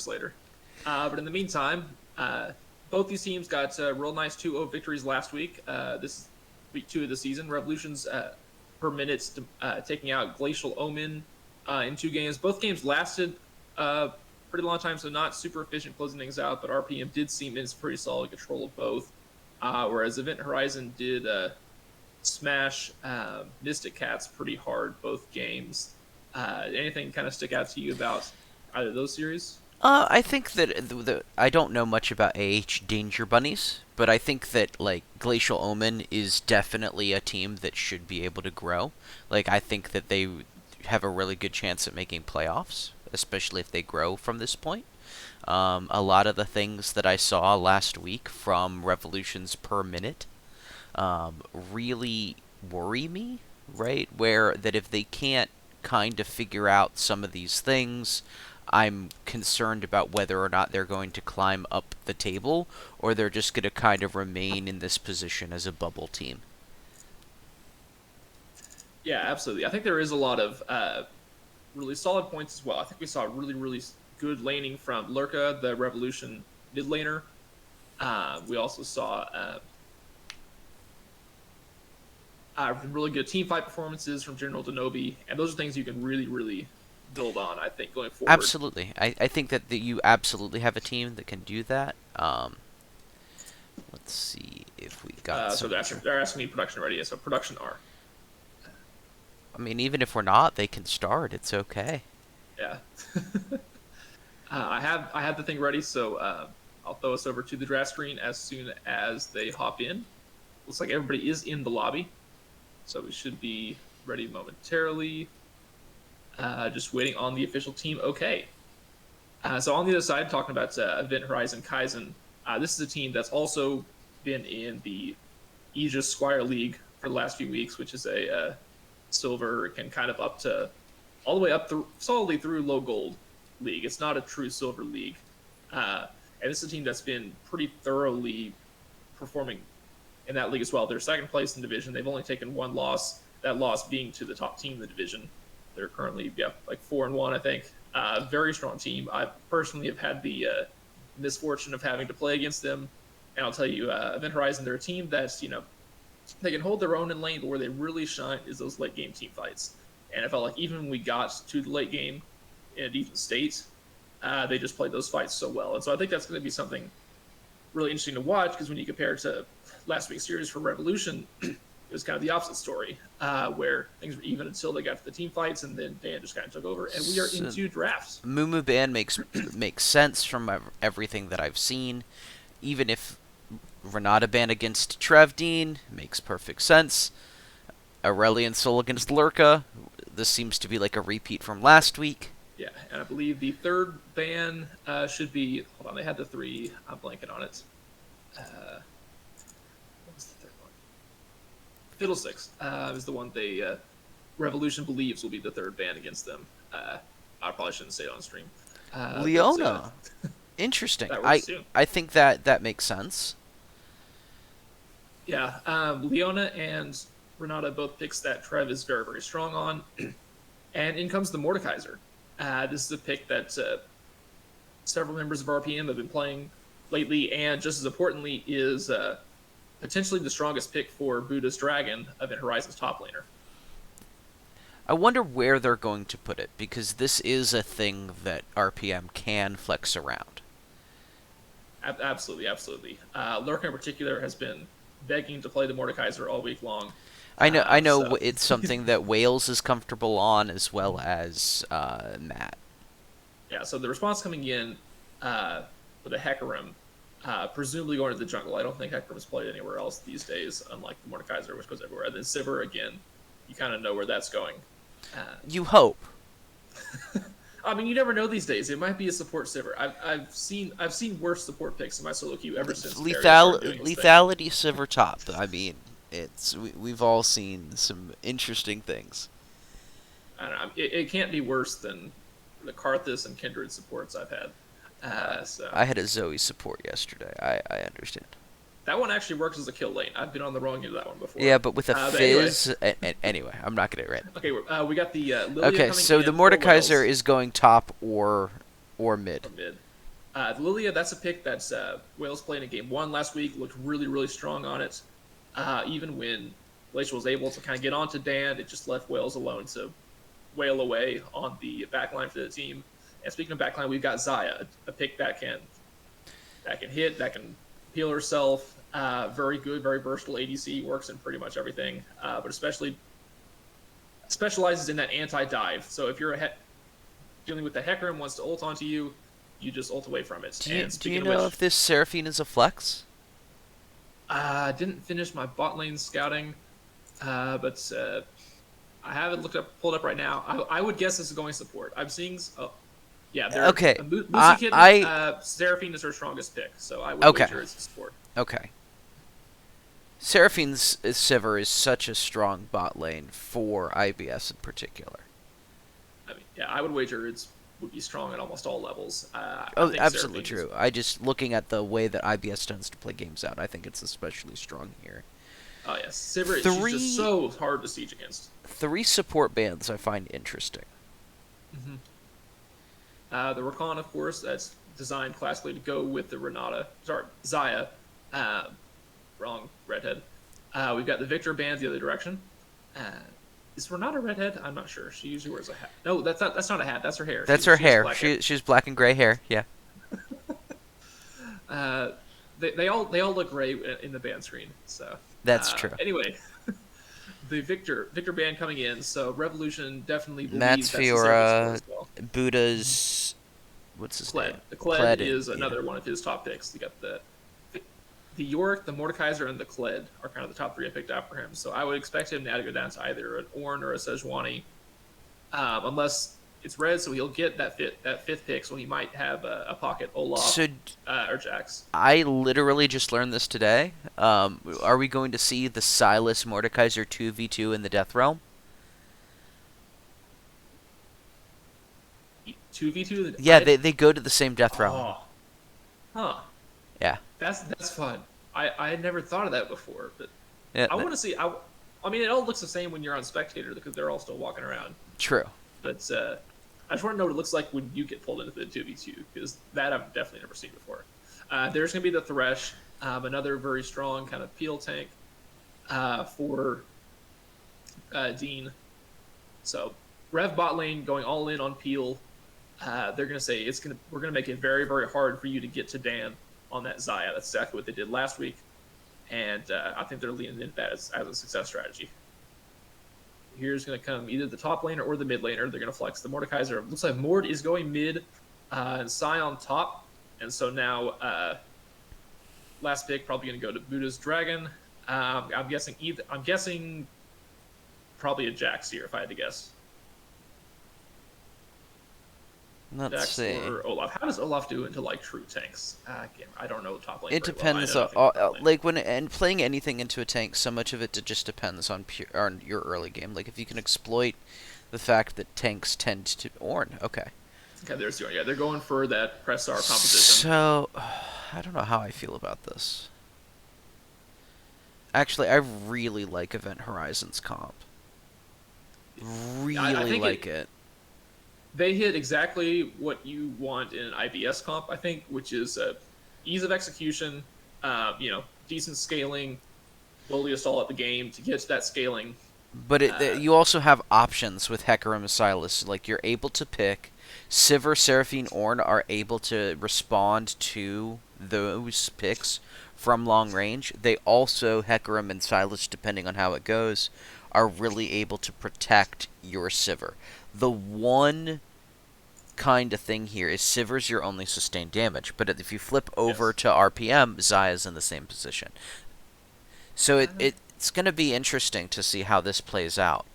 later. But in the meantime, both these teams got real nice 2-0 victories last week. This is week 2 of the season. Revolutions per minute taking out Glacial Omen in 2 games. Both games lasted pretty long time, so not super efficient closing things out, but RPM did seem in pretty solid control of both. Whereas Event Horizon did smash Mystic Cats pretty hard both games. Anything kind of stick out to you about either of those series? I think that I don't know much about Danger Bunnies, but I think that like Glacial Omen is definitely a team that should be able to grow. Like I think that they have a really good chance at making playoffs, especially if they grow from this point. A lot of the things that I saw last week from Revolutions per minute really worry me, right? Where that if they can't kind of figure out some of these things, I'm concerned about whether or not they're going to climb up the table or they're just going to kind of remain in this position as a bubble team. Yeah, absolutely. I think there is a lot of really solid points as well. I think we saw really good laning from Lurka, the Revolution mid laner. We also saw really good team fight performances from General Denobi, and those are things you can really build on, I think, going forward. Absolutely. I think that you absolutely have a team that can do that. Let's see if we got So some. they're asking me production ready, so production R. I mean, even if we're not, they can start. It's okay. Yeah. I have the thing ready, so I'll throw us over to the draft screen as soon as they hop in. Looks like everybody is in the lobby, so we should be ready momentarily. Just waiting on the official team. Okay. So on the other side, talking about Event Horizon Kaizen, this is a team that's also been in the Aegis Squire League for the last few weeks, which is a silver can kind of up to all the way up through solidly through low gold league. It's not a true silver league, and this is a team that's been pretty thoroughly performing in that league as well. They're second place in division. They've only taken one loss. That loss being to the top team in the division. They're currently like 4-1, I think. Very strong team. I personally have had the misfortune of having to play against them, and I'll tell you, Event Horizon, they're a team that's they can hold their own in lane, but where they really shine is those late game team fights. And I felt like even when we got to the late game in a decent state, they just played those fights so well. And so I think that's going to be something really interesting to watch, because when you compare it to last week's series for Revolution, it was kind of the opposite story, where things were even until they got to the team fights, and then Dan just kind of took over, and we are So, into drafts. Mumu Ban makes sense from everything that I've seen. Even if Renata Ban against Trevdeen makes perfect sense. Aurelian Soul against Lurka. This seems to be like a repeat from last week. Yeah, and I believe the third ban should be. Hold on, they had the three. I'm blanking on it. What was the third one? Fiddlesticks is the one they Revolution believes will be the third ban against them. I probably shouldn't say it on stream. Leona. Interesting. That I works too. I think that makes sense. Yeah, Leona and Renata both picks that Trev is very strong on, and in comes the Mordekaiser. This is a pick that several members of RPM have been playing lately, and just as importantly, is potentially the strongest pick for Buddha's Dragon of Horizon's top laner. I wonder where they're going to put it, because this is a thing that RPM can flex around. Absolutely. Lurk in particular has been begging to play the Mordekaiser all week long. I know So it's something that Wales is comfortable on, as well as Matt. yeah, so the response coming in with a Hecarim, presumably going to the jungle. I don't think Hecarim is played anywhere else these days, unlike the Mordekaiser, which goes everywhere. And then Sivir again, you kind of know where that's going. You hope. I mean, you never know these days. It might be a support Sivir. I've seen worse support picks in my solo queue ever since Barrier started doing his thing. Lethality Silver Top. I mean, we've all seen some interesting things. I don't know. It can't be worse than the Karthus and Kindred supports I've had. So I had a Zoe support yesterday. I understand. that one actually works as a kill lane. I've been on the wrong end of that one before. Yeah, but with a But anyway, fizz. Anyway, I'm not gonna rant. okay, we got the Lilia Okay, coming so in the for Wales Mordekaiser is going top or mid. from mid. The Lilia, that's a pick that's Wales played in game one last week. Looked really, really strong on it. Even when Glacial was able to kind of get onto Dan, it just left Wales alone to wail away on the backline for the team. And speaking of backline, we've got Zaya, a pick that can hit, that can heal herself. Very good, very versatile ADC, works in pretty much everything, but especially specializes in that anti-dive. So if you're dealing with the Hecarim and wants to ult onto you, you just ult away from it. Do you And do you speaking of know which, if this Seraphine is a flex? I didn't finish my bot lane scouting, but I have it pulled up right now. I would guess this is going support. I'm seeing, oh, yeah, they're Okay, Lucy Kitten. I Seraphine is her strongest pick, so I would okay, wager it's support. okay. Seraphine's Sivir is such a strong bot lane for IBS in particular. I mean, yeah, I would wager it's would be strong at almost all levels. I Oh, think absolutely Seraphine is. true. I just looking at the way that IBS tends to play games out, I think it's especially strong here. Oh yes, Sivir. She's just so hard to siege against. Three support bands I find interesting. Mm-hmm. The Rakan, of course, that's designed classically to go with the Zaya. Uh, Wrong, redhead. We've got the Victor band the other direction. Uh, is Renata redhead? I'm not sure. She usually wears a hat. No, that's not. That's not a hat. That's her hair. That's her hair. She's black and gray hair. Yeah. Uh, they all look great in the band screen. So that's true. Anyway, the Victor band coming in. So Revolution definitely Matt's believes Fiora, as well. Buddha's what's his Kled. name? The Kled is another one of his top picks. You got the York, the Mordekaiser, and the Kled are kind of the top three I picked out for him. So I would expect him now to go down to either an Ornn or a Sejuani, unless it's red, so he'll get that fifth pick. So he might have a pocket Olaf or Jax. I literally just learned this today. Are we going to see the Silas Mordekaiser 2v2 in the Death Realm? 2v2? Yeah, they go to the same Death Realm. Oh. Huh. Yeah. That's fun. I had never thought of that before, but Yeah, I want to see. I mean, it all looks the same when you're on spectator because they're all still walking around. True. But I just want to know what it looks like when you get pulled into the 2v2 because that I've definitely never seen before. There's going to be the Thresh, another very strong kind of peel tank for Dean. So Rev bot lane going all in on peel. They're going to say we're going to make it very, very hard for you to get to Dan on that Zaya. That's exactly what they did last week, and I think they're leaning into that as a success strategy. Here's going to come either the top laner or the mid laner. They're going to flex the Mordekaiser. Looks like Mord is going mid, and Sai on top, and so now last pick probably going to go to Buddha's Dragon. I'm guessing probably a Jax here if I had to guess. Let's Jax see. or Olaf. How does Olaf do into like true tanks? I don't know the top lane. It depends like when playing anything into a tank. So much of it just depends on your early game. Like if you can exploit the fact that tanks tend to Ornn. Okay. Okay, there's the yeah. They're going for that press R composition. So I don't know how I feel about this. Actually, I really like Event Horizon's comp. Really I think like it. They hit exactly what you want in an IBS comp, I think, which is ease of execution, decent scaling, slowly stall out the game to get to that scaling. But you also have options with Hecarim and Silas. Like, you're able to pick. Sivir, Seraphine, Ornn are able to respond to those picks from long range. They also, Hecarim and Silas, depending on how it goes, are really able to protect your Sivir. The one kind of thing here is Sivir's your only sustained damage, but if you flip over to RPM, Zaya's in the same position. So it's going to be interesting to see how this plays out.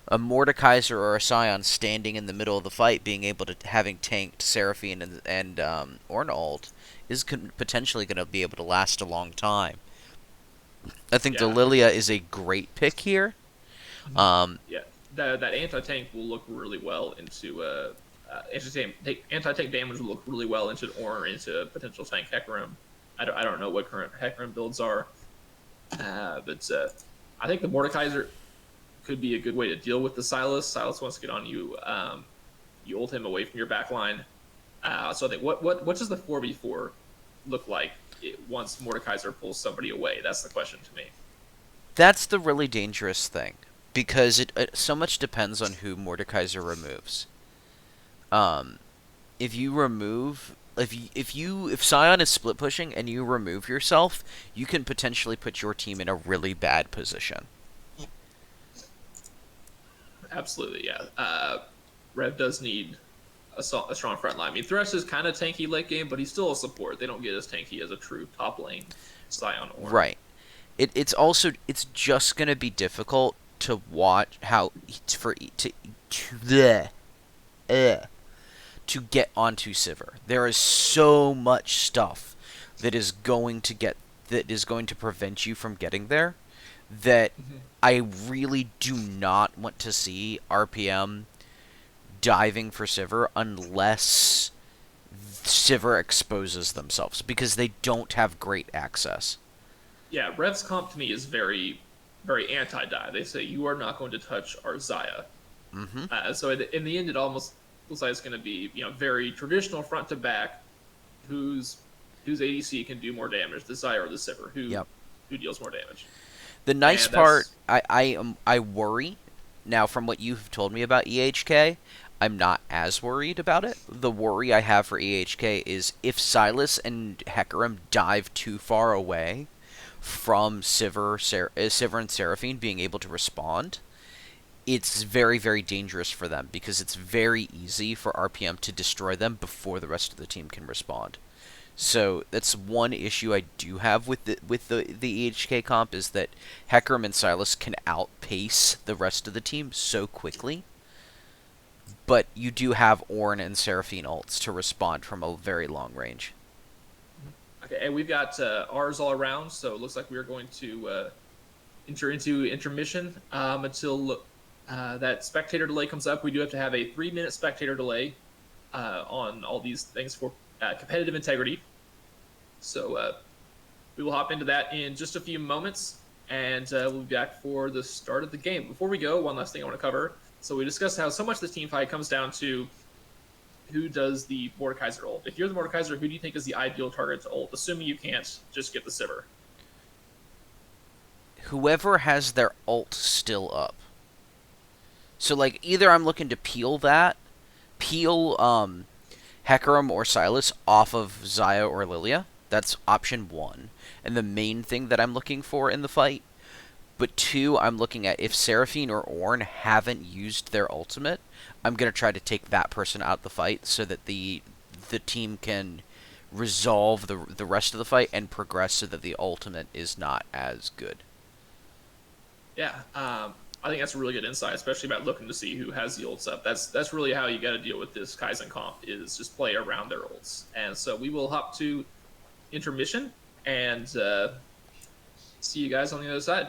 A Mordekaiser or a Sion standing in the middle of the fight, being able to having tanked Seraphine and Ornald is potentially going to be able to last a long time. I think the Lilia is a great pick here. That anti-tank will look really well into anti-tank damage will look really well into Ornn or into potential tank Hecarim. I don't know what current Hecarim builds are, but I think the Mordekaiser could be a good way to deal with the Silas. Silas wants to get on you. You ult him away from your back line. So I think what does the 4v4 look like once Mordekaiser pulls somebody away? That's the question to me. That's the really dangerous thing because it so much depends on who Mordekaiser removes. Um, if you remove if Scion is split pushing and you remove yourself, you can potentially put your team in a really bad position. Absolutely, yeah. Rev does need a strong front line. I mean, Thresh is kind of tanky late game, but he's still a support. They don't get as tanky as a true top lane Scion Ornn. Right. It's also it's just gonna be difficult to watch how for to bleh, uh, to get onto Sivir. There is so much stuff that is going to prevent you from getting there that Mm-hmm. I really do not want to see RPM diving for Sivir unless Sivir exposes themselves because they don't have great access. Yeah, Rev's comp to me is very anti-dive. They say you are not going to touch our Zaya. Mm-hmm. So in the end, it almost looks like it's going to be very traditional front to back. Whose ADC can do more damage, the Zaya or the Sivir? Yep. Who deals more damage? The nice And part, that's I worry now from what you've told me about EHK. I'm not as worried about it. The worry I have for EHK is if Silas and Hecarim dive too far away from Sivir and Seraphine being able to respond, it's very, very dangerous for them because it's very easy for RPM to destroy them before the rest of the team can respond. So that's one issue I do have with the EHK comp is that Hecarim and Silas can outpace the rest of the team so quickly, but you do have Ornn and Seraphine ults to respond from a very long range. okay. And we've got ours all around, so it looks like we're going to enter into intermission until that spectator delay comes up. We do have to have a 3-minute spectator delay on all these things for competitive integrity. So we will hop into that in just a few moments, and we'll be back for the start of the game. Before we go, one last thing I want to cover. So we discussed how so much of the team fight comes down to who does the Mordekaiser ult. If you're the Mordekaiser, who do you think is the ideal target to ult, assuming you can't just get the Sivir? Whoever has their ult still up. So like either I'm looking to peel Hecarim or Silas off of Zaya or Lilia. That's option one. And the main thing that I'm looking for in the fight. But two, I'm looking at if Seraphine or Ornn haven't used their ultimate, I'm gonna try to take that person out of the fight so that the team can resolve the rest of the fight and progress so that the ultimate is not as good. Yeah, I think that's a really good insight, especially about looking to see who has the ults up. That's really how you got to deal with this Kaizen comp is just play around their ults. And so we will hop to intermission and see you guys on the other side.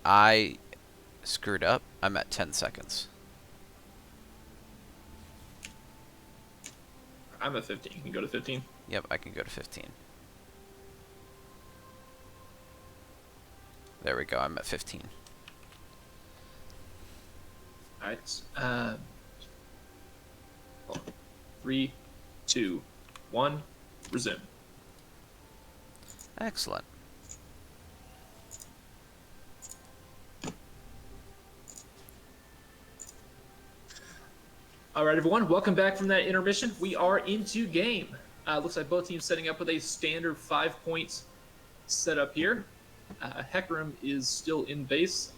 I screwed up. I'm at 10 seconds. I'm at 15. You can go to 15. Yep, I can go to 15. There we go. I'm at 15. All right. 3, 2, 1. Resume. Excellent. All right, everyone. Welcome back from that intermission. We are into game. Looks like both teams setting up with a standard 5 points setup here. Hecarim is still in base.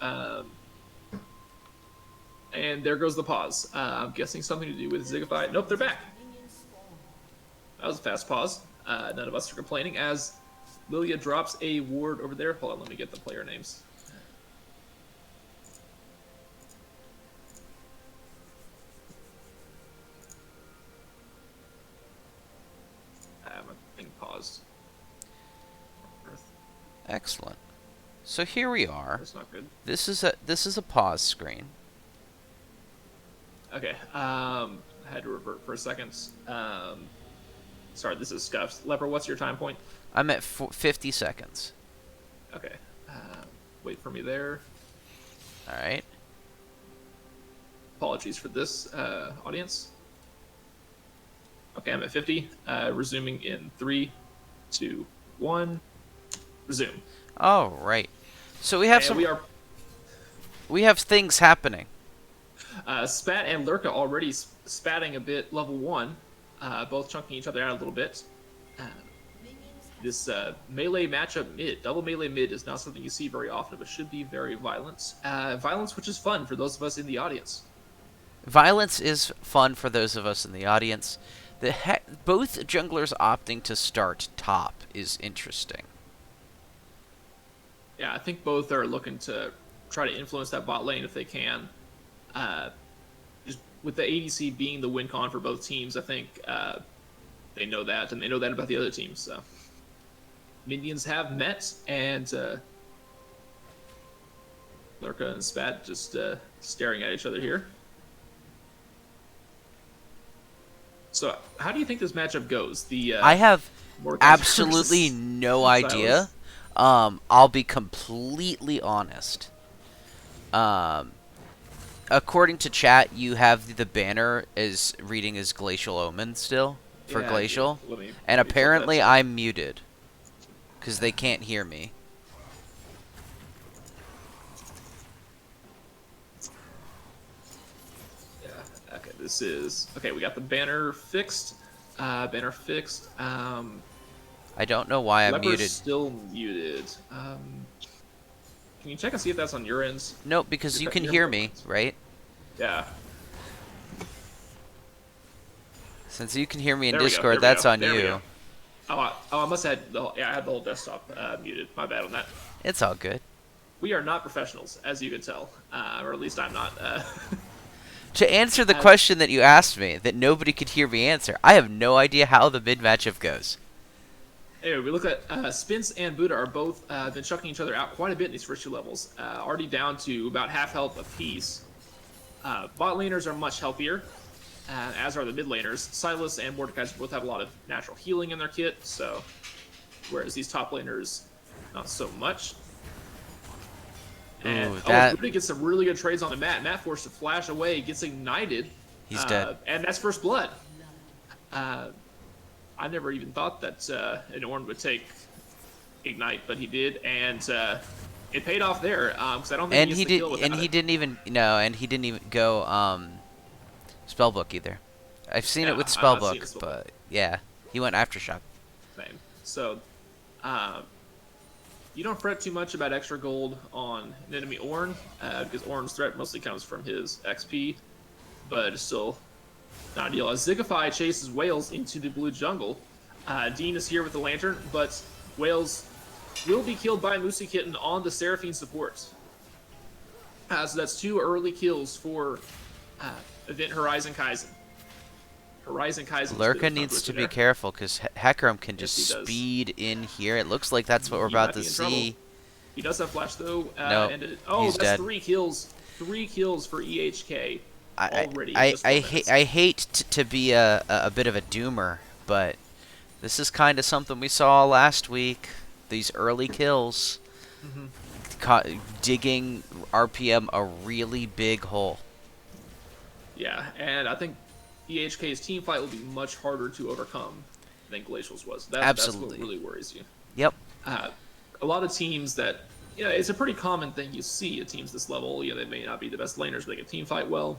And there goes the pause. I'm guessing something to do with Zigify. Nope, they're back. That was a fast pause. None of us are complaining as Lilia drops a ward over there. Hold on, let me get the player names. My thing paused. Excellent. So here we are. That's not good. This is a pause screen. Okay. I had to revert for a second. Sorry, this is scuffed. Leper, what's your time point? I'm at 50 seconds. Okay. Wait for me there. All right. Apologies for this, audience. Okay, I'm at 50. Resuming in 3, 2, 1. Resume. All right. So we have And we have things happening. Spat and Lurka already spatting a bit level 1, both chunking each other out a little bit. This melee matchup mid, double melee mid, is not something you see very often, but should be very violent. Violence, which is fun for those of us in the audience. Violence is fun for those of us in the audience. Both junglers opting to start top is interesting. Yeah, I think both are looking to try to influence that bot lane if they can. Just with the ADC being the win con for both teams, I think they know that, and they know that about the other teams. So minions have met, and Lurka and Spat just staring at each other here. So, how do you think this matchup goes? I have Morgan absolutely versus no Silas? idea. I'll be completely honest. According to chat, you have the banner is reading as Glacial Omen still for Yeah, Glacial, let me and flip that apparently shit. I'm muted because they can't hear me. Yeah. Okay. This is okay. We got the banner fixed. Banner fixed. I don't know why I'm Leper's muted. still muted. Can you check and see if that's on your ends? Nope, because you can Your hear both me, ends. right? Yeah. Since you can hear me in There we go, Discord, there we that's go, on there we you. go. I must have had I had the whole desktop muted. My bad on that. It's all good. We are not professionals, as you can tell, or at least I'm not. To answer the question that you asked me, that nobody could hear me answer, I have no idea how the mid matchup goes. Anyway, we look at Spince and Buddha are both been chucking each other out quite a bit in these first 2 levels. Already down to about half health apiece. Bot laners are much healthier, as are the mid laners. Silas and Mordekaiser both have a lot of natural healing in their kit, so whereas these top laners, not so much. And Buddha gets some really good trades on the Matt. Matt forced to flash away, gets ignited. He's dead. And that's first blood. I never even thought that an Ornn would take ignite, but he did, and it paid off there. Because I don't think And he gets the kill without he it. didn't even go spellbook either. I've seen it with I've seen spellbook, it but yeah, he went aftershock. Same. So, you don't fret too much about extra gold on an enemy Ornn, because Ornn's threat mostly comes from his XP, but it's still not ideal. As Zigify chases Wales into the blue jungle, Dean is here with the lantern, but Wales will be killed by Moosey Kitten on the Seraphine support. So that's 2 early kills for Event Horizon Kaizen. Lurka needs to be careful because Hecarim can just Yes, he does. speed in here. It looks like that's what we're He about might to be in trouble. see. He does have flash though, Nope, oh, he's that's dead. 3 kills. 3 kills for EHK I already in I just I, 4 minutes. I hate to be a bit of a doomer, but this is kind of something we saw last week. These early kills, Hmm. ca- digging RPM a really big hole. Yeah, and I think EHK's team fight will be much harder to overcome than Glacial's was. That's what Absolutely. really worries you. Yep. Uh, a lot of teams that, it's a pretty common thing you see at teams this level. They may not be the best laners, but they can team fight well.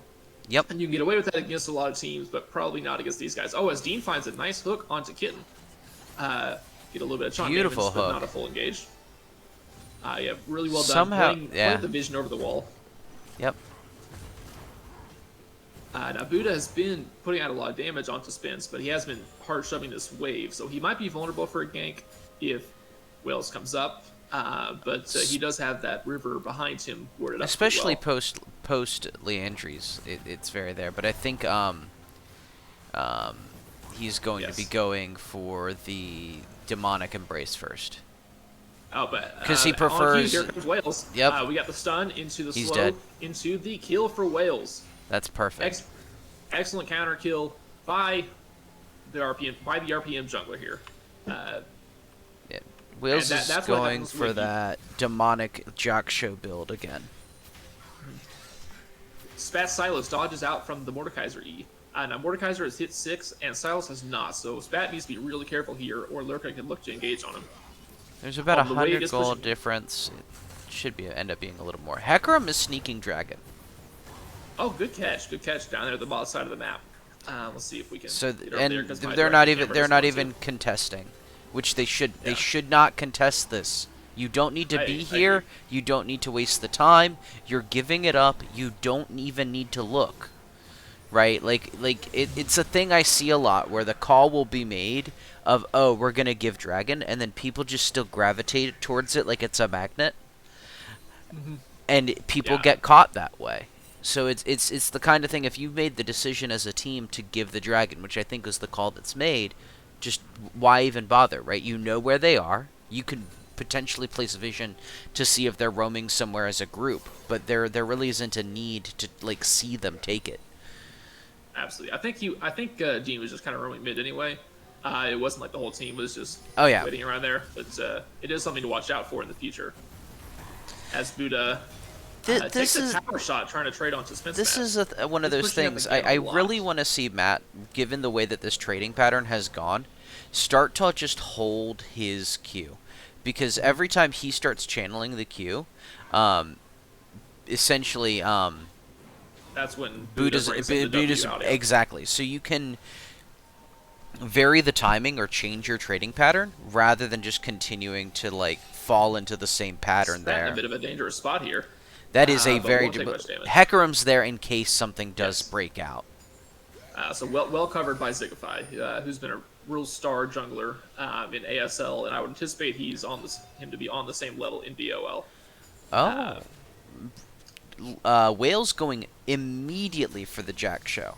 Yep. And you can get away with that against a lot of teams, but probably not against these guys. Oh, as Dean finds a nice hook onto Kitten. Get a little bit of chunk Beautiful damage, but hook. not a full engage. Yeah, really well done. Somehow, yeah. Playing the vision over the wall. Yep. Now, Buddha has been putting out a lot of damage onto Spence, but he has been hard shoving this wave, so he might be vulnerable for a gank if Wales comes up. But he does have that river behind him warded up. Especially Well. post Leandries, it's very there. But I think he's going to be Yes. going for the demonic embrace first. Oh, but Because he on cue, prefers. here comes Wales. Yep. We got the stun into the He's slow, dead. into the kill for Wales. That's perfect. Excellent counter kill by the RPM jungler here. Yeah. Wales and is that's what going happens for when that demonic Jack Show build again. Spat Silas dodges out from the Mordekaiser E. Now Mordekaiser has hit 6 and Silas has not, so Spat needs to be really careful here, or Lurker can look to engage on him. There's about On the wave 100 is gold pushing- difference. It should end up being a little more. Hecarim is sneaking dragon. Oh, good catch down there at the bottom side of the map. Let's see if we can. So get over and there, 'cause my they're direct not even camera they're doesn't not want to. even contesting, which they should. They Yeah. should not contest this. You don't need to I be agree. here. You don't need to waste the time. You're giving it up. You don't even need to look. Right? It's a thing I see a lot where the call will be made of, oh, we're gonna give dragon, and then people just still gravitate towards it like it's a magnet, and people Yeah. get caught that way. So it's the kind of thing, if you've made the decision as a team to give the dragon, which I think is the call that's made, just why even bother, right? You know where they are. You could potentially place a vision to see if they're roaming somewhere as a group, but there really isn't a need to see them take it. Absolutely. I think Dean was just kind of roaming mid anyway. It wasn't like the whole team was just Oh, yeah. waiting around there. But it is something to watch out for in the future. As Buddha takes This a is tower shot trying to trade onto Spence. This is one of He's those pushing up things. the game I a lot. really want to see Matt, given the way that this trading pattern has gone, start to just hold his Q. Because every time he starts channeling the Q, essentially, That's when Buddha's breaks up the W out, yeah. exactly. So you can vary the timing or change your trading pattern rather than just continuing to fall into the same pattern Spat there. in a bit of a dangerous spot here. That is a but very won't take much damage. Hecarim's there in case something does Yes. break out. So well covered by Zigify, who's been a real star jungler in ASL, and I would anticipate him to be on the same level in BOL. Oh. Wales going immediately for the Jack Show.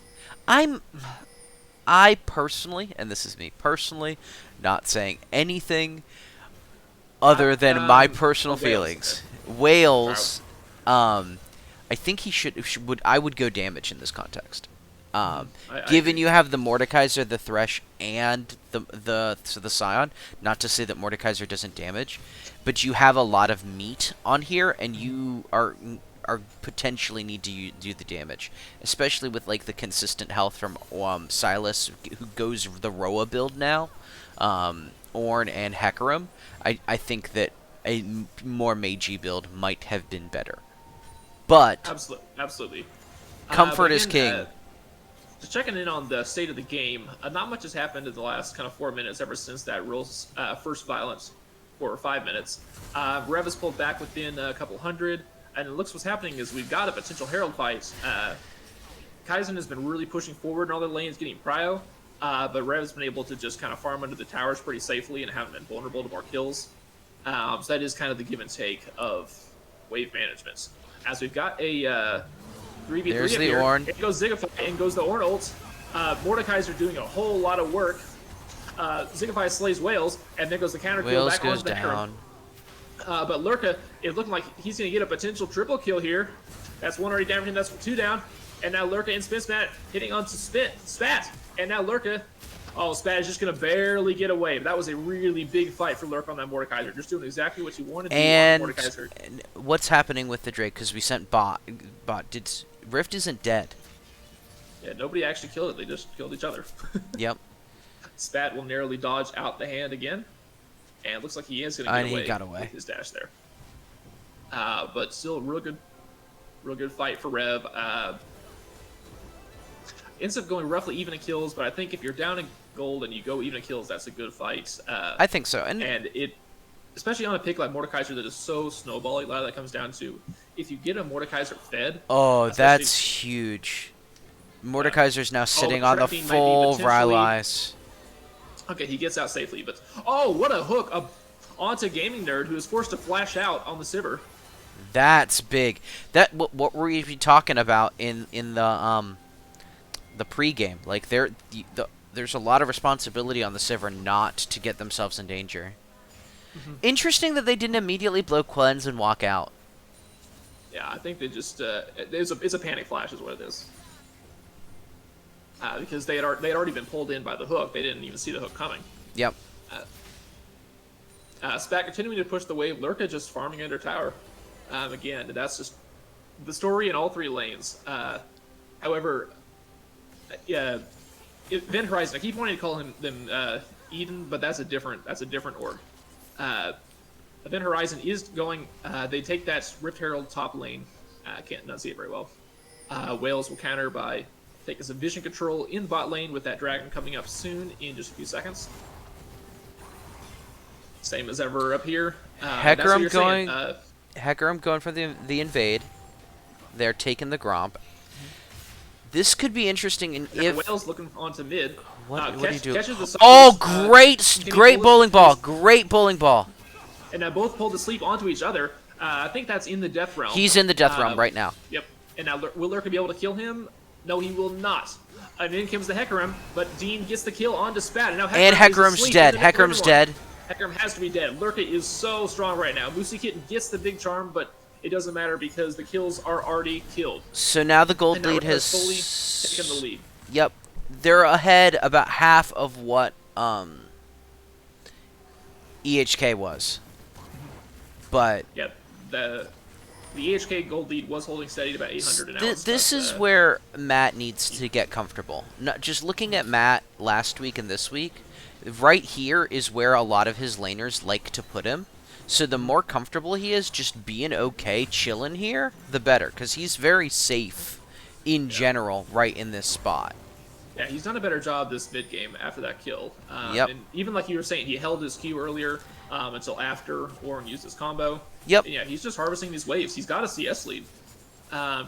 I personally, and this is me personally, not saying anything other than my personal Wales. feelings. Wales, I think I would go damage in this context. I Given agree. you have the Mordekaiser, the Thresh, and the Scion, not to say that Mordekaiser doesn't damage, but you have a lot of meat on here, and you are potentially need to do the damage, especially with the consistent health from Silas, who goes the Roa build now, Ornn and Hecarim. I think that a more magey build might have been better, but Absolutely. comfort But is again, king. Just checking in on the state of the game, not much has happened in the last kind of 4 minutes ever since that Rule's first violence, 4 or 5 minutes. Rev has pulled back within a couple hundred, and it looks what's happening is we've got a potential Herald fight. Kaizen has been really pushing forward in all their lanes, getting prio, but Rev has been able to just kind of farm under the towers pretty safely and haven't been vulnerable to more kills. So that is kind of the give and take of wave management. As we've got a 3v3 There's up the here. Ornn. In goes Zigify, in goes the Ornn ult. Mordekaiser doing a whole lot of work. Zigify slays Wales, and then goes the counter kill Wales back goes onto the Hecarim. down. But Lurka, it's looking like he's going to get a potential triple kill here. That's one already down for him. That's 2 down. And now Lurka and Spin Spat hitting onto Spat. And now Lurka. Oh, Spat is just going to barely get away. But that was a really big fight for Lurka on that Mordekaiser. Just doing exactly what you wanted to do on Mordekaiser. And what's happening with the Drake? Because we sent bot. Rift isn't dead. Yeah, nobody actually killed it. They just killed each other. Yep. Spat will narrowly dodge out the hand again. And it looks like he is going to get away. He got away. With his dash there. But still, real good fight for Rev. Ends up going roughly even in kills, but I think if you're down in gold and you go even in kills, that's a good fight. I think so. And it, especially on a pick like Mordekaiser that is so snowbally, a lot of that comes down to if you get a Mordekaiser fed. Oh, that's huge. Mordekaiser's now sitting on the full Rylai's. Okay, he gets out safely, but oh, what a hook onto Gaming Nerd, who is forced to flash out on the Sivir. That's big. What were we talking about in the pregame? Like there's a lot of responsibility on the Sivir not to get themselves in danger. Interesting that they didn't immediately blow cleanse and walk out. Yeah, I think they just it's a panic flash is what it is. Because they had already been pulled in by the hook. They didn't even see the hook coming. Yep. Spat continuing to push the wave. Lurka just farming under tower. Again, that's just the story in all 3 lanes. However, yeah, Event Horizon. I keep wanting to call them Eden, but that's a different org. Event Horizon is going. They take that Rift Herald top lane. Can't not see it very well. Whales will counter by taking some vision control in bot lane with that dragon coming up soon in just a few seconds. Same as ever up here. Hecarim going. Hecarim going for the invade. They're taking the Gromp. This could be interesting. And if Whales looking onto mid. What do you do? Oh, great bowling ball! Great bowling ball! And now both pulled to sleep onto each other. I think that's in the death realm. He's in the death realm right now. Yep. And now will Lurka be able to kill him? No, he will not. And in comes the Hecarim, but Dean gets the kill onto Spat. And now Hecarim's dead. Hecarim's dead. Hecarim has to be dead. Lurka is so strong right now. Moosey Kitten gets the big charm, but it doesn't matter because the kills are already killed. So now the gold lead has fully taken the lead. Yep. They're ahead about half of what EHK was. But yeah, the EHK gold lead was holding steady at about 800 an hour. This is where Matt needs to get comfortable. Not just looking at Matt last week and this week, right here is where a lot of his laners like to put him. So the more comfortable he is just being okay, chilling here, the better. Because he's very safe in general right in this spot. Yeah, he's done a better job this mid game after that kill. Yep. And even like you were saying, he held his Q earlier until after Warren used his combo. Yep. And yeah, he's just harvesting these waves. He's got a CS lead,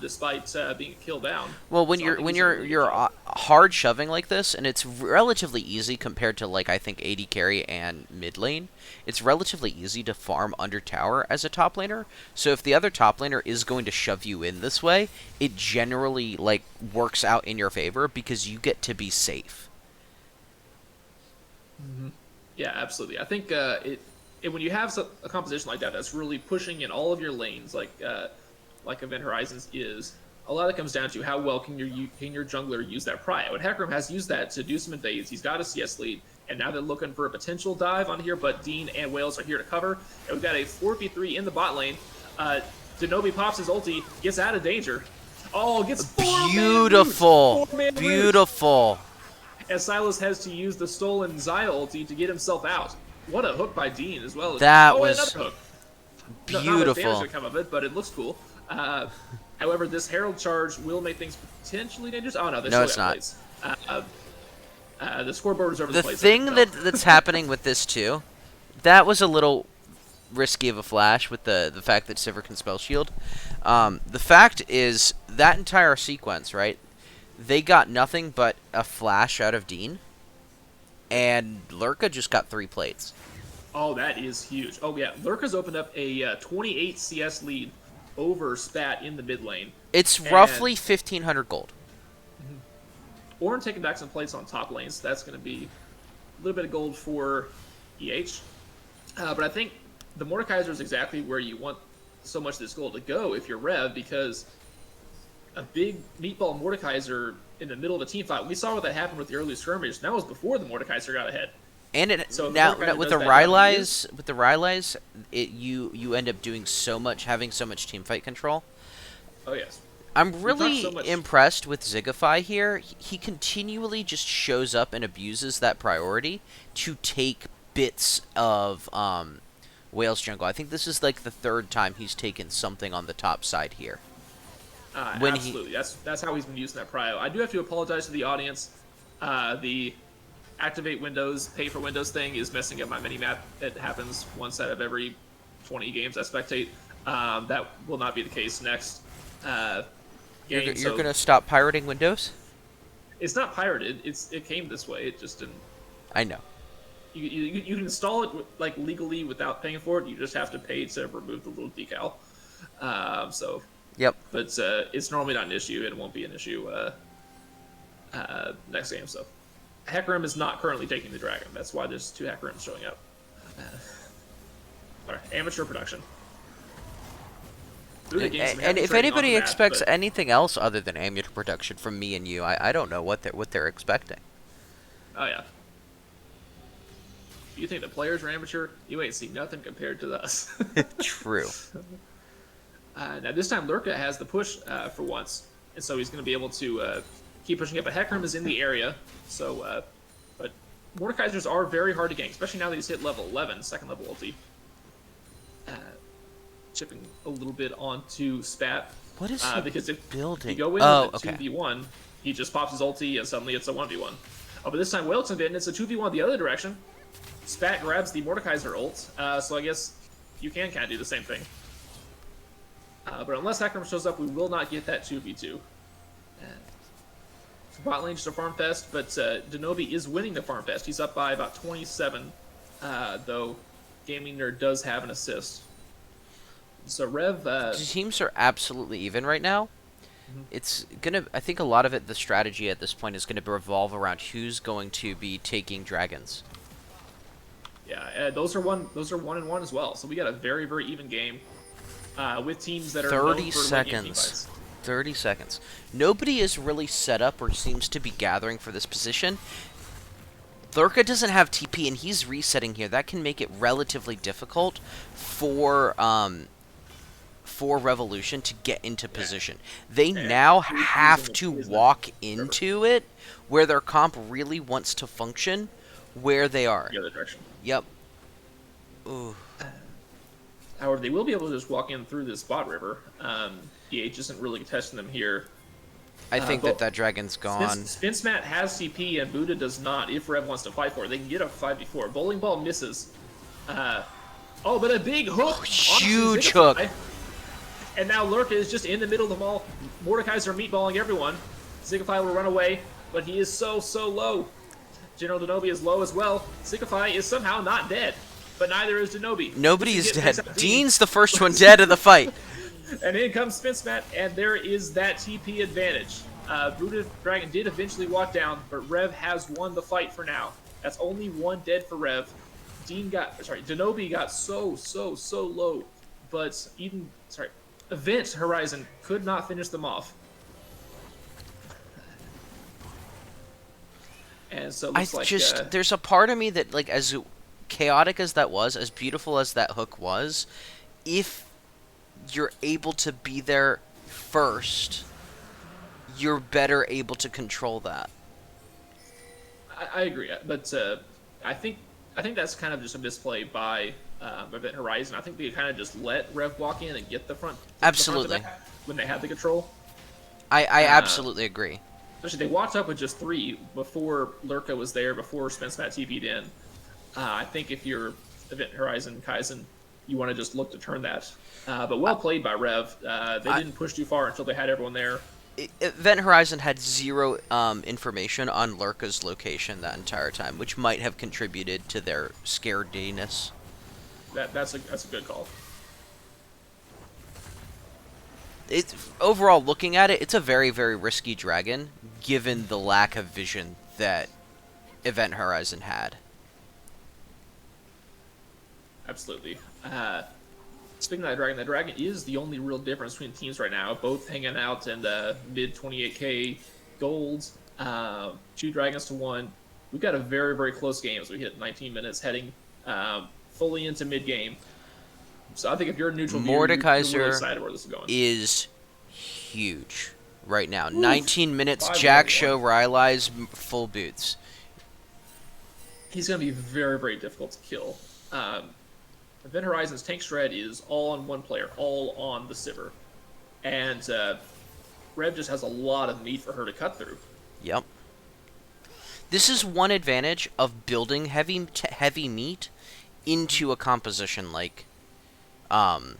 despite being killed down. Well, when you're hard shoving like this, and it's relatively easy compared to like I think AD carry and mid lane, it's relatively easy to farm under tower as a top laner. So if the other top laner is going to shove you in this way, it generally like works out in your favor because you get to be safe. Mm-hmm. Yeah, absolutely. I think when you have a composition like that that's really pushing in all of your lanes, like Event Horizons is, a lot of it comes down to how well can your jungler use that prio. And Hecarim has used that to do some invades. He's got a CS lead, and now they're looking for a potential dive on here, but Dean and Whales are here to cover. And we've got a 4v3 in the bot lane. Denobi pops his ulti, gets out of danger. Oh, gets beautiful. Beautiful. And Silas has to use the stolen Xayah ulti to get himself out. What a hook by Dean as well. That was another hook. beautiful. Not much damage to come of it, but it looks cool. However, this Herald charge will make things potentially dangerous. Oh no, no, it's not. The scoreboard is over the place. The thing that's happening with this too, that was a little risky of a flash with the fact that Sivir can spell shield. The fact is that entire sequence, right? They got nothing but a flash out of Dean, and Lurka just got 3 plates. Oh, that is huge. Oh yeah, Lurka's opened up a 28 CS lead over Spat in the mid lane. It's roughly 1,500 gold. Ornn taking back some plates on top lanes. So that's going to be a little bit of gold for EH. But I think the Mordekaiser is exactly where you want so much of this goal to go if you're Rev, because a big meatball Mordekaiser in the middle of a team fight. We saw what that happened with the early skirmish. And that was before the Mordekaiser got ahead. And it So now with the Rylai's, you end up doing so much, having so much team fight control. Oh yes. I'm really so impressed with Zigify here. He continually just shows up and abuses that priority to take bits of Whale's jungle. I think this is like the third time he's taken something on the top side here. Absolutely. That's how he's been using that prio. I do have to apologize to the audience. The activate Windows, pay for Windows thing is messing up my mini-map. It happens once out of every 20 games I spectate. That will not be the case next game. You're going to stop pirating Windows? It's not pirated. It came this way. It just didn't. I know. You can install it like legally without paying for it. You just have to pay to remove the little decal. Yep. But it's normally not an issue, and it won't be an issue next game. So, Hecarim is not currently taking the dragon. That's why there's 2 Hecarims showing up. All right, amateur production. And if anybody expects anything else other than amateur production from me and you, I don't know what they're expecting. Oh yeah. You think the players are amateur? You ain't seen nothing compared to us. True. Now this time Lurka has the push for once, and so he's going to be able to keep pushing up. But Hecarim is in the area, so but Mordekaisers are very hard to gank, especially now that he's hit level 11, second level ulti. Chipping a little bit onto Spat. What is he because if building? you go in with a 2v1, he just pops his ulti and suddenly it's a 1v1. Oh, but this time Whale's in, and it's a 2v1 the other direction. Spat grabs the Mordekaiser ult, so I guess you can kind of do the same thing. But unless Hecarim shows up, we will not get that 2v2. Bot lane just a farm fest, but Denobi is winning the farm fest. He's up by about 27, though Gaming Nerd does have an assist. So Rev... the teams are absolutely even right now. It's gonna. I think a lot of it, the strategy at this point, is gonna revolve around who's going to be taking dragons. Yeah, those are 1-1 as well. So we got a very, very even game with teams that are 30 seconds. 30 seconds. Nobody is really set up or seems to be gathering for this position. Lurka doesn't have TP, and he's resetting here. That can make it relatively difficult for Revolution to get into position. They now have to walk into it where their comp really wants to function where they are. The other direction. Yep. Ooh. However, they will be able to just walk in through this bot river. EH isn't really testing them here. I think that dragon's gone. Spinsmat has CP and Buddha does not. If Rev wants to fight for it, they can get a 5v4. Bowling Ball misses. Oh, but a big hook! Huge hook! And now Lurka is just in the middle of them all. Mordekaiser meatballing everyone. Zigify will run away, but he is so low. General Denobi is low as well. Zigify is somehow not dead, but neither is Denobi. Nobody is dead. Dean's the first one dead of the fight. And in comes Spinsmat, and there is that TP advantage. Buddha Dragon did eventually walk down, but Rev has won the fight for now. That's only 1 dead for Rev. Denobi got so low, but Event Horizon could not finish them off. And so it looks like there's a part of me that, like, as chaotic as that was, as beautiful as that hook was, if you're able to be there first, you're better able to control that. I agree, but I think that's kind of just a misplay by Event Horizon. I think they kind of just let Rev walk in and get the front. Absolutely. When they had the control. I absolutely agree. Especially they walked up with just 3 before Lurka was there, before Spinsmat TP'd in. I think if you're Event Horizon Kaizen, you want to just look to turn that. But well played by Rev. They didn't push too far until they had everyone there. Event Horizon had 0 information on Lurka's location that entire time, which might have contributed to their scarediness. That's a good call. Overall, looking at it, it's a very, very risky dragon, given the lack of vision that Event Horizon had. Absolutely. Uh, Speaking of that dragon is the only real difference between teams right now. Both hanging out in the mid 28k golds. Two dragons to one. We've got a very, very close game as we hit 19 minutes, heading fully into mid game. So I think if you're a neutral viewer, you're really Mordekaiser excited where this is going. is huge right now. Oof. 19 minutes, 5 Jack 1. Show, Rylai's full boots. He's going to be very, very difficult to kill. Event Horizon's Tank Shred is all on one player, all on the Sivir. And Rev just has a lot of meat for her to cut through. Yep. This is one advantage of building heavy meat into a composition like Event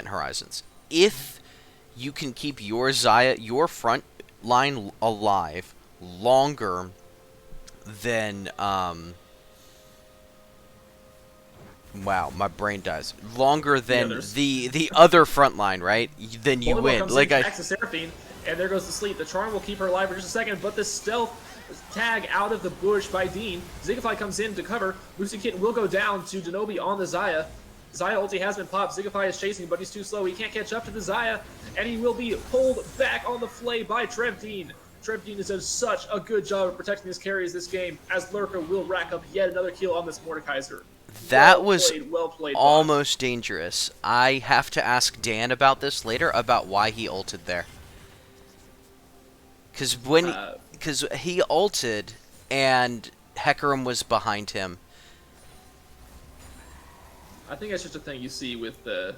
Horizons. If you can keep your your front line alive longer than wow, my brain dies. Longer than the other front line, right? Then you win. Like attacks the Seraphine, and there goes the sleep. The charm will keep her alive for just a second, but the stealth tag out of the bush by Dean. Zigify comes in to cover. Lucy Kitten will go down to Denobi on the Xayah. Xayah ulti has been popped. Zigify is chasing, but he's too slow. He can't catch up to the Xayah, and he will be pulled back on the flay by Trev Dean. Trev Dean has done such a good job of protecting his carries this game, as Lurka will rack up yet another kill on this Mordekaiser. That was well played, almost dangerous. I have to ask Dan about this later, about why he ulted there. Because he ulted, and Hecarim was behind him. I think that's just a thing you see with the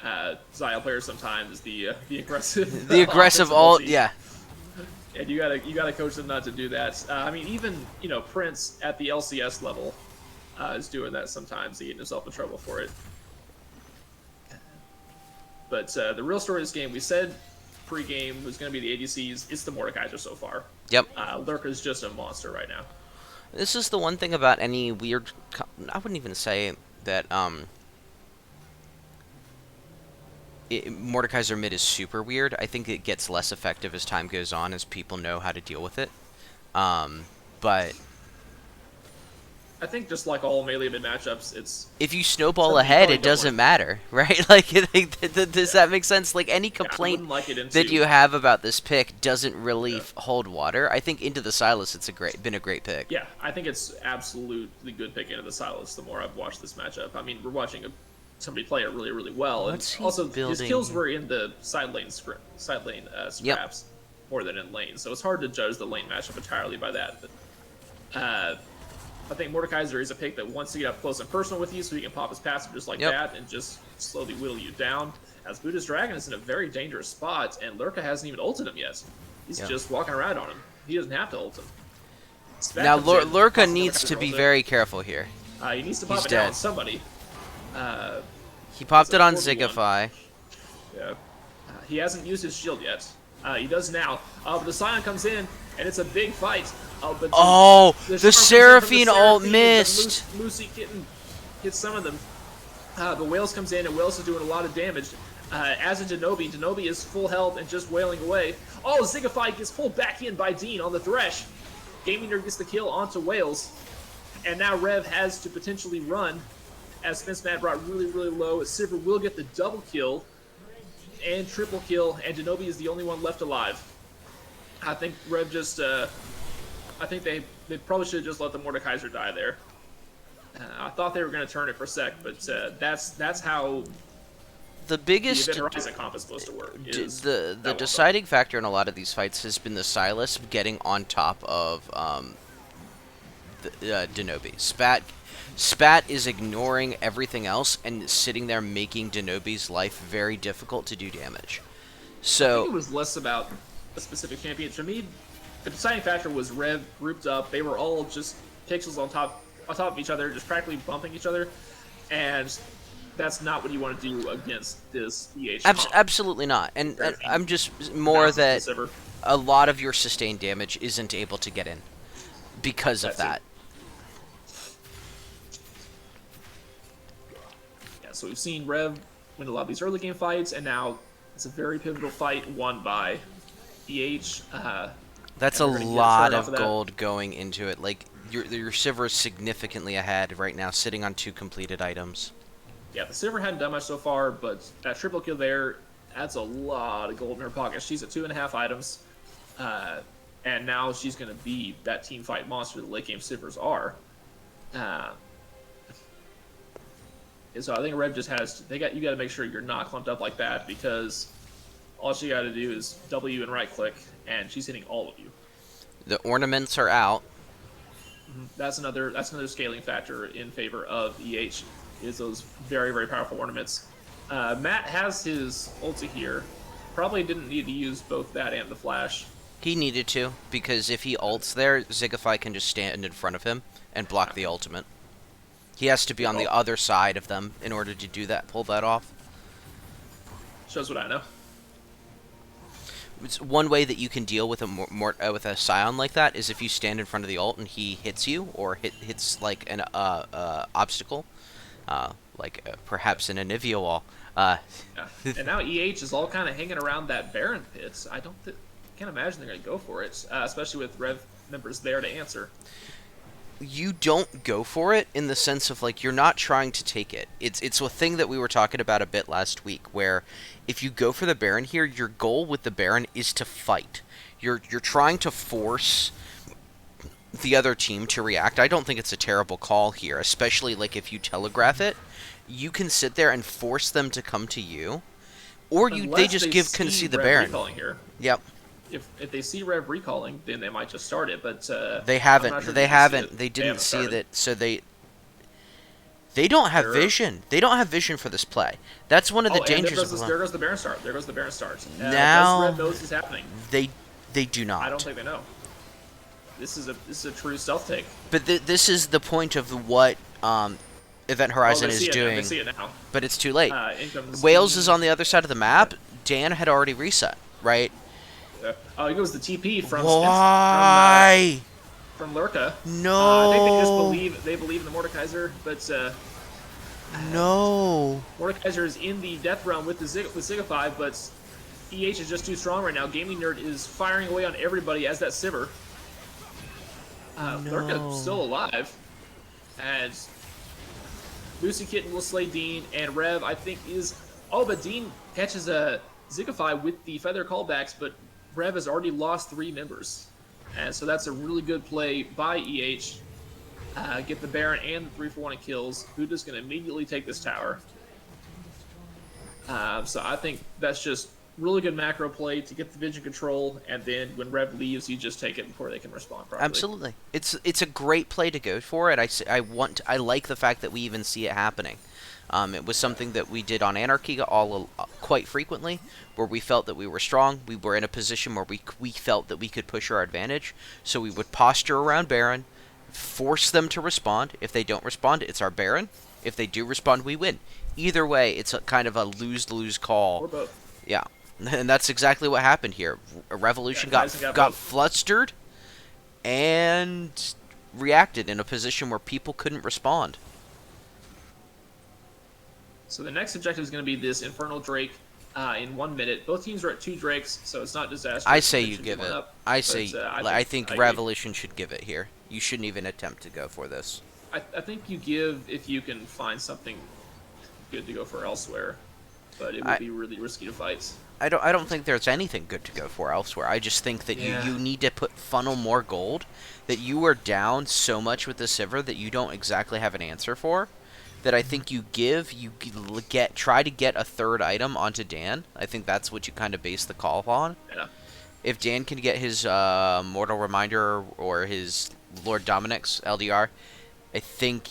Xayah players sometimes, the aggressive... The aggressive ult, yeah. And you gotta coach them not to do that. I mean, even, Prince at the LCS level is doing that sometimes, getting himself in trouble for it. But the real story of this game, we said pre-game was going to be the ADCs. It's the Mordekaiser so far. Yep. Lurker's just a monster right now. This is the one thing about any weird... I wouldn't even say that Mordekaiser mid is super weird. I think it gets less effective as time goes on, as people know how to deal with it. But I think just like all melee mid matchups, it's... If you snowball ahead, it doesn't matter, right? Like, does that make sense? Like, any complaint that you have about this pick doesn't really hold water. I think Into the Silas, it's been a great pick. Yeah, I think it's absolutely good pick Into the Silas the more I've watched this matchup. I mean, we're watching somebody play it really, really well. And also, his kills were in the side lane scraps more than in lane, so it's hard to judge the lane matchup entirely by that. But I think Mordekaiser is a pick that wants to get up close and personal with you, so he can pop his passive just like that and just slowly whittle you down. As Buddha's Dragon is in a very dangerous spot, and Lurka hasn't even ulted him yet. He's just walking around on him. He doesn't have to ult him. Now, Lurka needs to be very careful here. He needs to pop it down on somebody. He popped it on Zigify. Yeah. He hasn't used his shield yet. He does now. But the Scion comes in, and it's a big fight. But the Seraphine ult missed. Lucy Kitten hits some of them. The Whales comes in, and Whales is doing a lot of damage. As in Denobi. Denobi is full health and just wailing away. Oh, Zigify gets pulled back in by Dean on the Thresh. Gaming Nerd gets the kill onto Whales. And now Rev has to potentially run, as Spence Mad brought really, really low. Sivir will get the double kill and triple kill, and Denobi is the only one left alive. I think Rev just... I think they probably should have just let the Mordekaiser die there. I thought they were going to turn it for a sec, but that's how the biggest the Event Horizon comp is supposed to work. The deciding factor in a lot of these fights has been the Silas getting on top of Denobi. Spat is ignoring everything else and sitting there making Denobi's life very difficult to do damage. So I think it was less about a specific champion. For me, the deciding factor was Rev grouped up. They were all just pixels on top of each other, just practically bumping each other, and that's not what you want to do against this EHK. Absolutely not. And I'm just more that a lot of your sustained damage isn't able to get in because of that. Yeah, so we've seen Rev win a lot of these early game fights, and now it's a very pivotal fight won by EH. That's a lot of gold going into it. Like, Your Sivir is significantly ahead right now, sitting on 2 completed items. Yeah, the Sivir hadn't done much so far, but that triple kill there adds a lot of gold in her pocket. She's at 2.5 items, uh, and now she's going to be that team fight monster that late game Sivers are. Uh, and so I think Rev just has you got to make sure you're not clumped up like that, because all she got to do is W and right click, and she's hitting all of you. The ornaments are out. That's another scaling factor in favor of EH, is those very, very powerful ornaments. Matt has his ulti here. Probably didn't need to use both that and the flash. He needed to, because if he ults there, Zigify can just stand in front of him and block the ultimate. He has to be on the other side of them in order to do that, pull that off. Shows what I know. It's one way that you can deal with with a Scion like that is if you stand in front of the ult and he hits you, or hits like an obstacle, perhaps an Anivia wall. Yeah. And now EH is all kind of hanging around that Baron pit. I can't imagine they're going to go for it, especially with Rev members there to answer. You don't go for it in the sense of, like, you're not trying to take it. It's a thing that we were talking about a bit last week, where if you go for the Baron here, your goal with the Baron is to fight. You're trying to force the other team to react. I don't think it's a terrible call here, especially, like, if you telegraph it. You can sit there and force them to come to you, or they just concede the Baron. Here. Yep. If they see Rev recalling, then they might just start it. But they haven't. Sure they didn't see that. So they don't have vision. They don't have vision for this play. That's one of the dangers. There goes the Baron start. There goes the Baron start. Now Rev knows it's happening. They do not. I don't think they know. This is a true stealth take. But this is the point of what Event Horizon is doing. They see it now. But it's too late. Wales is on the other side of the map. Dan had already reset, right? Here goes the TP from Why? From Lurka. No. I think they just believe in the Mordekaiser, but no. Mordekaiser is in the death realm with Zigify, but EH is just too strong right now. Gaming Nerd is firing away on everybody as that Sivir. Lurka still alive, and Lucy Kitten will slay Dean, and Rev I think is but Dean catches a Zigify with the feather callbacks, but Rev has already lost 3 members. And so that's a really good play by EH. Get the Baron and the 3-for-1 kills. Buddha's going to immediately take this tower. So I think that's just really good macro play to get the vision control, and then when Rev leaves, you just take it before they can respond properly. Absolutely. It's a great play to go for it. I like the fact that we even see it happening. It was something that we did on Anarchy quite frequently, where we felt that we were strong. We were in a position where we felt that we could push our advantage. So we would posture around Baron, force them to respond. If they don't respond, it's our Baron. If they do respond, we win. Either way, it's kind of a lose-lose call. Or both. Yeah, and that's exactly what happened here. Revolution got flustered and reacted in a position where people couldn't respond. So the next objective is going to be this Infernal Drake in 1 minute. Both teams are at 2 Drakes, so it's not disastrous. I say you give it. I think Revolution should give it here. You shouldn't even attempt to go for this. I think you give if you can find something good to go for elsewhere, but it would be really risky to fight. I don't think there's anything good to go for elsewhere. I just think that you need to funnel more gold, that you are down so much with the Sivir that you don't exactly have an answer for. That I think try to get a 3rd item onto Dan. I think that's what you kind of base the call on. Yeah. If Dan can get his Mortal Reminder or his Lord Dominic's LDR, I think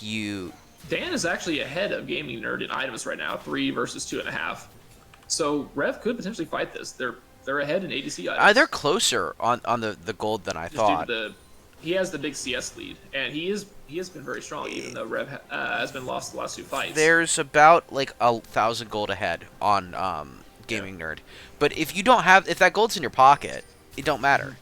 Dan is actually ahead of Gaming Nerd in items right now, 3 versus 2.5. So Rev could potentially fight this. They're ahead in ADC items. They're closer on the gold than I thought. He has the big CS lead, and he has been very strong, even though Rev has been lost the last 2 fights. There's about like 1,000 gold ahead on Gaming Nerd, but if that gold's in your pocket, it don't matter.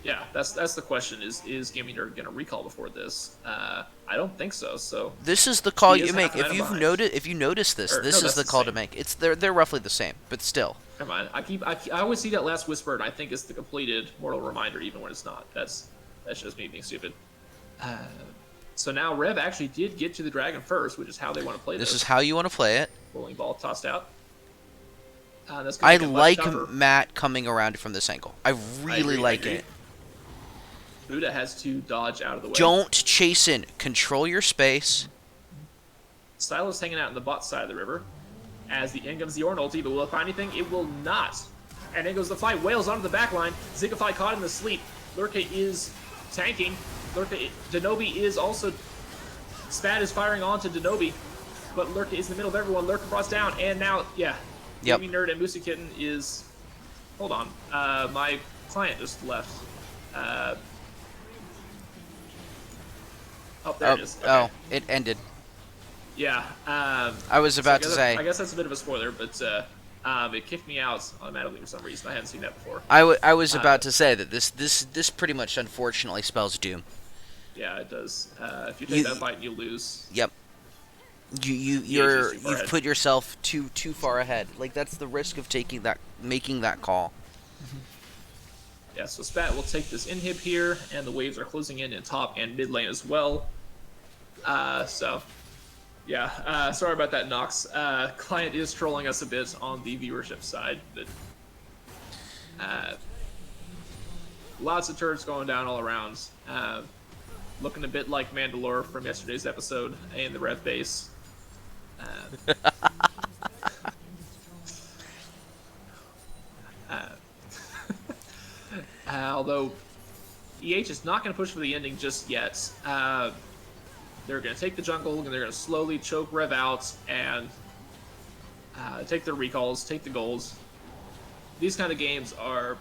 Yeah, that's the question. Is Gaming Nerd gonna recall before this? I don't think so. So this is the call you make. If you notice this, this is the call to make. They're roughly the same, but still. Come on, I always see that last whisper, and I think it's the completed Mortal Reminder, even when it's not. That's just me being stupid. Uh, so now Rev actually did get to the dragon first, which is how they want to play This is this. how you want to play it. Bowling ball tossed out. That's going I to make it much like tougher. Matt coming around from this angle. I I really agree. I like agree. it. Buddha has to dodge out of the way. Don't chase in. Control your space. Stylo's hanging out in the bot side of the river. As the in comes the Orn ulti, but will it find anything? It will not. And in goes the fight. Wails onto the back line. Zigafy caught in the sleep. Lurka is tanking. Denobi is also... Spat is firing onto Denobi. But Lurka is in the middle of everyone. Lurka brought down. And now, yeah. Yep. Baby Nerd and Moosey Kitten is... Hold on. My client just left. Oh, there it is. Okay. Oh, it ended. Yeah. I was about so to say. I guess that's a bit of a spoiler, but it kicked me out automatically for some reason. I hadn't seen that before. I was about to say that this pretty much unfortunately spells doom. Yeah, it does. If you take that fight, you lose. Yep. You've put yourself too far ahead. Like that's the risk of making that call. Yeah, so Spat will take this inhib here, and the waves are closing in top and mid lane as well. Yeah, sorry about that, Nox. Client is trolling us a bit on the viewership side, but lots of turrets going down all around. Looking a bit like Mandalore from yesterday's episode in the Rev base. Although EH is not going to push for the ending just yet. They're going to take the jungle, and they're going to slowly choke Rev out and take their recalls, take the golds. These kind of games are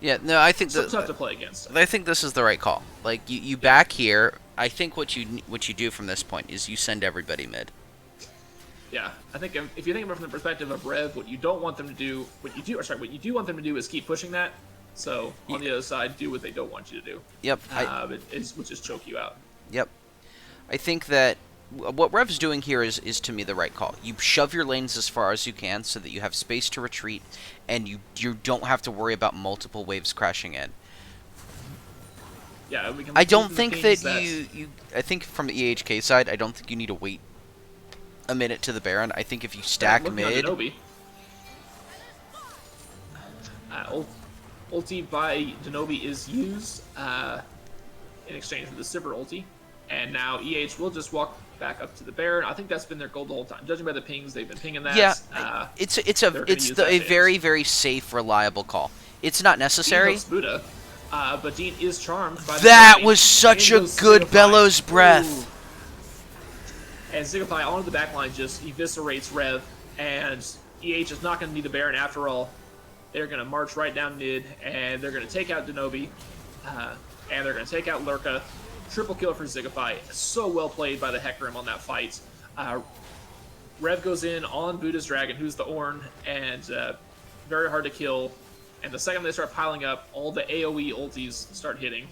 I think so tough to play against. I think this is the right call. Like you back here. I think what you do from this point is you send everybody mid. Yeah, I think if you think about it from the perspective of Rev, what you don't want them to do, what you do want them to do is keep pushing that. So on the other side, do what they don't want you to do. Yep. Which is choke you out. Yep. I think that what Rev's doing here is to me the right call. You shove your lanes as far as you can so that you have space to retreat, and you don't have to worry about multiple waves crashing in. Yeah, I don't think that you. I think from the EHK side, I don't think you need to wait a minute to the Baron. I think if you stack mid. Ulti by Denobi is used in exchange for the Sivir ulti. And now EH will just walk back up to the Baron. I think that's been their goal the whole time. Judging by the pings, they've been pinging that. Yeah, it's a very, very safe, reliable call. It's not necessary. Buddha, but Dean is charmed by that was such a good Bellows breath. Ooh. And Zigafy onto the back line just eviscerates Rev, and EH is not going to need the Baron after all. They're going to march right down mid, and they're going to take out Denobi, and they're going to take out Lurka. Triple kill for Zigafy. So well played by the Hecarim on that fight. Rev goes in on Buddha's Dragon, who's the Ornn, and very hard to kill. And the second they start piling up, all the AoE ultis start hitting.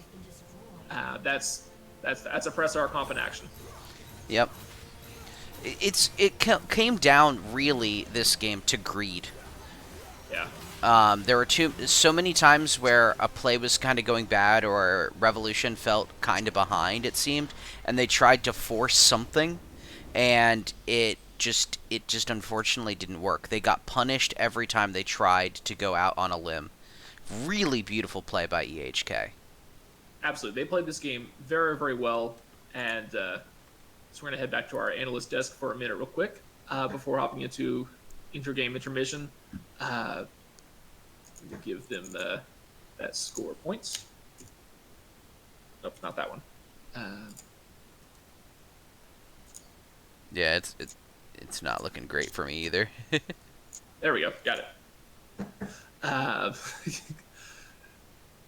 That's a press R comp in action. Yep. It came down really this game to greed. Yeah. There were so many times where a play was kind of going bad or Revolution felt kind of behind, it seemed, and they tried to force something, and it just unfortunately didn't work. They got punished every time they tried to go out on a limb. Really beautiful play by EHK. Absolutely. They played this game very, very well, and so we're going to head back to our analyst desk for a minute real quick before hopping into intergame intermission. We'll give them that score points. Nope, not that one. Yeah, it's not looking great for me either. There we go. Got it.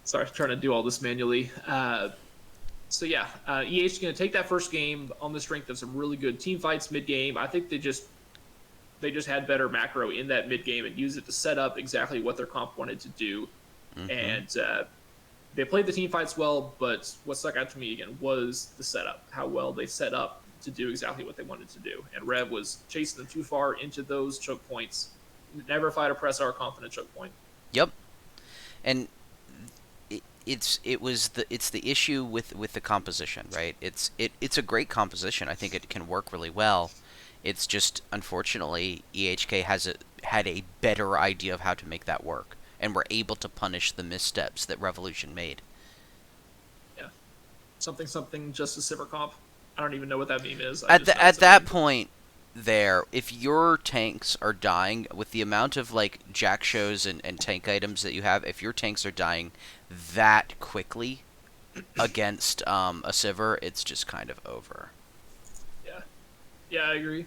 Sorry, trying to do all this manually. So yeah, EH is going to take that first game on the strength of some really good team fights mid-game. I think they just had better macro in that mid-game and used it to set up exactly what their comp wanted to do. Mm-hmm. And they played the team fights well, but what stuck out to me again was the setup, how well they set up to do exactly what they wanted to do. And Rev was chasing them too far into those choke points. Never fight a press R confident choke point. Yep. And it's the issue with the composition, right? It's a great composition. I think it can work really well. It's just unfortunately EHK had a better idea of how to make that work, and were able to punish the missteps that Revolution made. Yeah, something something just a Sivir comp. I don't even know what that meme is. I At just know at it's a that meme. point, there, if your tanks are dying with the amount of like jack shows and tank items that you have, if your tanks are dying that quickly against a Sivir, it's just kind of over. Yeah, yeah, I agree.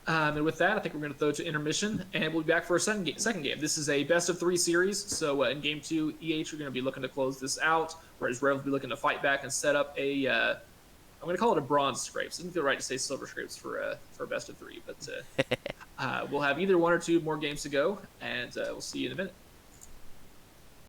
And with that, I think we're going to throw to intermission, and we'll be back for a second game. This is a best of 3 series, so in game 2, EH are going to be looking to close this out, whereas Rev will be looking to fight back and set up a. I'm going to call it a bronze scrapes. It doesn't feel right to say silver scrapes for a best of 3, but we'll have either one or two more games to go, and we'll see you in a minute.